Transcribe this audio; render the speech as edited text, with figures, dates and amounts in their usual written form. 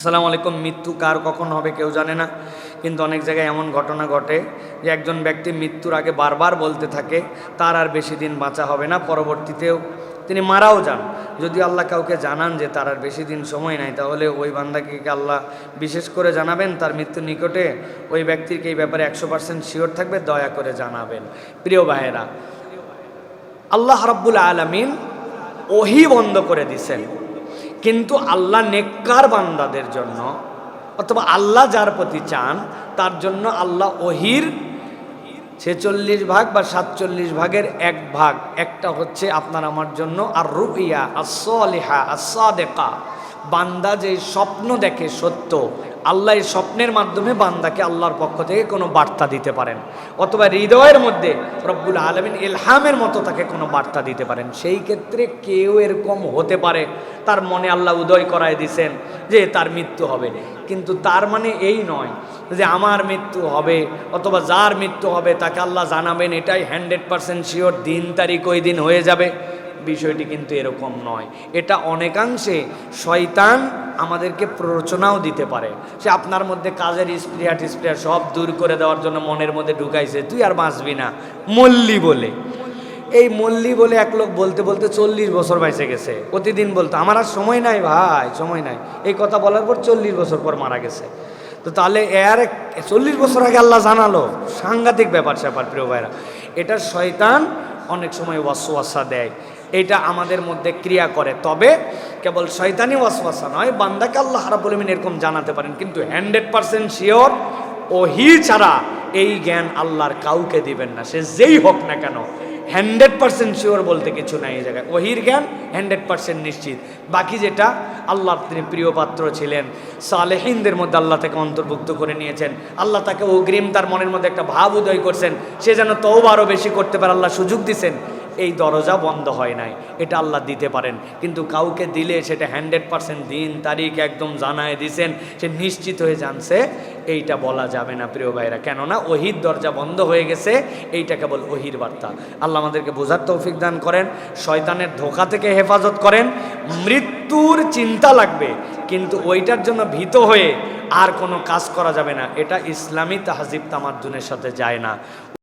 আসসালামু আলাইকুম। মৃত্যু কার কখন হবে কেউ জানে না, কিন্তু অনেক জায়গায় এমন ঘটনা ঘটে যে একজন ব্যক্তি মৃত্যুর আগে বারবার বলতে থাকে তার আর বেশি দিন বাঁচা হবে না, পরবর্তীতেও তিনি মারাও যান। যদি আল্লাহ কাউকে জানান যে তার আর বেশি দিন সময় নাই, তাহলে ওই বান্দাকে আল্লাহ বিশেষ করে জানাবেন তার মৃত্যুর নিকটে? ওই ব্যক্তিকে এই ব্যাপারে 100% শিওর থাকবে, দয়া করে জানাবেন। প্রিয় ভাইয়েরা, আল্লাহ রাব্বুল আলামিন ওহী বন্ধ করে দিছেন, কিন্তু আল্লাহ নেককার বান্দাদের জন্য অথবা আল্লাহ যার প্রতি চান তার জন্য আল্লাহ ওহির 46 ভাগ বা 47 ভাগের এক ভাগ, একটা হচ্ছে আপনার আমার জন্য আর রুইয়া as-সালিহা as-সাদিকা, বান্দা যে স্বপ্ন দেখে সত্য, আল্লাহ এই স্বপ্নের মাধ্যমে বান্দাকে আল্লাহর পক্ষ থেকে কোনো বার্তা দিতে পারেন, অথবা হৃদয়ের মধ্যে রব্বুল আলামিন ইলহামের মতো তাকে কোনো বার্তা দিতে পারেন। সেই ক্ষেত্রে কেউ এরকম হতে পারে তার মনে আল্লাহ উদয় করায় দিছেন যে তার মৃত্যু হবে, কিন্তু তার মানে এই নয় যে আমার মৃত্যু হবে অথবা যার মৃত্যু হবে তাকে আল্লাহ জানাবেন এটাই 100% শিওর, দিন তারিখ ওই দিন হয়ে যাবে। বিষয়টি কিন্তু এরকম নয়। এটা অনেকাংশে শয়তান আমাদেরকে প্ররোচনাও দিতে পারে। সে আপনার মধ্যে কাজের স্প্রিয়া সব দূর করে দেওয়ার জন্য মনের মধ্যে ঢুকাইছে, তুই আর বাঁচবি না মল্লি বলে। এই মল্লি বলে এক লোক বলতে বলতে 40 বছর বেঁচে গেছে। প্রতিদিন বলতো আমার আর সময় নাই ভাই, সময় নাই। এই কথা বলার পর 40 বছর পর মারা গেছে। তো তাহলে এর 40 বছর আগে আল্লাহ জানালো, সাংঘাতিক ব্যাপার স্যাপার। প্রিয় ভাইরা, এটা শয়তান অনেক সময় ওয়াসওয়াসা দেয়, এটা আমাদের মধ্যে ক্রিয়া করে। তবে কেবল শয়তানি ওয়াসওয়াসা নয়, বান্দাকে আল্লাহ রাব্বুল আলামিন এরকম জানাতে পারেন, কিন্তু 100% শিওর ওহী ছাড়া এই জ্ঞান আল্লাহর কাউকে দিবেন না, সে যেই হোক না কেন। 100% শিওর বলতে কিছু নাই এই জায়গায়। ওহির জ্ঞান 100% নিশ্চিত। বাকি যেটা আল্লাহর তিনি প্রিয় পাত্র ছিলেন, সালেহিনদের মধ্যে আল্লাহ তাকে অন্তর্ভুক্ত করে নিয়েছেন, আল্লাহ তাকে অগ্রিম তার মনের মধ্যে একটা ভাব উদয় করছেন, সে যেন তওবা আরও বেশি করতে পারে আল্লাহ সুযোগ দিছেন। এই দরজা বন্ধ হয় নাই, এটা আল্লাহ দিতে পারেন, কিন্তু কাউকে দিলে সেটা 100% দিন তারিখ একদম জানায় দিছেন, সে নিশ্চিত হয়ে জানছে, এইটা বলা যাবে না প্রিয় ভাইরা। কেননা ওহির দরজা বন্ধ হয়ে গেছে, এইটা কেবল ওহির বার্তা। আল্লাহ আমাদেরকে বোঝার তৌফিক দান করেন, শয়তানের ধোঁকা থেকে হেফাজত করেন। মৃত্যুর চিন্তা লাগবে, কিন্তু ওইটার জন্য ভীত হয়ে আর কোনো কাজ করা যাবে না, এটা ইসলামী তাহজিব তামাদ্দুনের সাথে যায় না।